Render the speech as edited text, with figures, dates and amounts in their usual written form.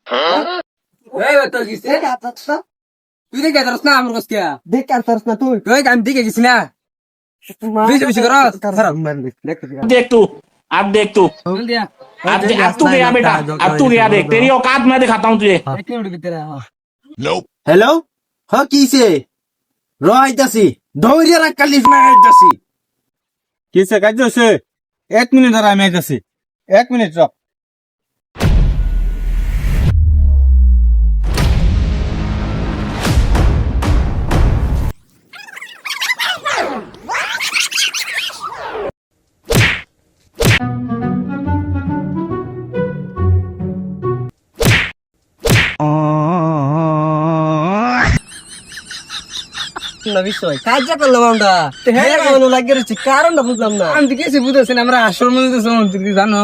এই তো গেছে তুই দেখে ধরস না আমার কাছে দেখ আর পারস না তুই তুই আমি দেখে গেছি না বেশি বেশি করস देख तू अब देख तू দিয়া अब तू गया बेटा अब तू गया देख तेरी औकात मैं दिखाता हूँ तुझे এক কিলোমিটার ভিতরে হ্যালো হ কিছে র আইতাছি দৌড়িয়া রাখ কালিফ না আইতাছি কিসে কাজ হচ্ছে 1 মিনিট আর আমি আইতাছি 1 মিনিট র না বিষয় কাজ করলাম আমরা হ্যাঁ লাগিয়ে রয়েছি কারণটা বুঝলাম না আমি তো কিছু বুঝতেছি না আমরা আসল মনে তো জানো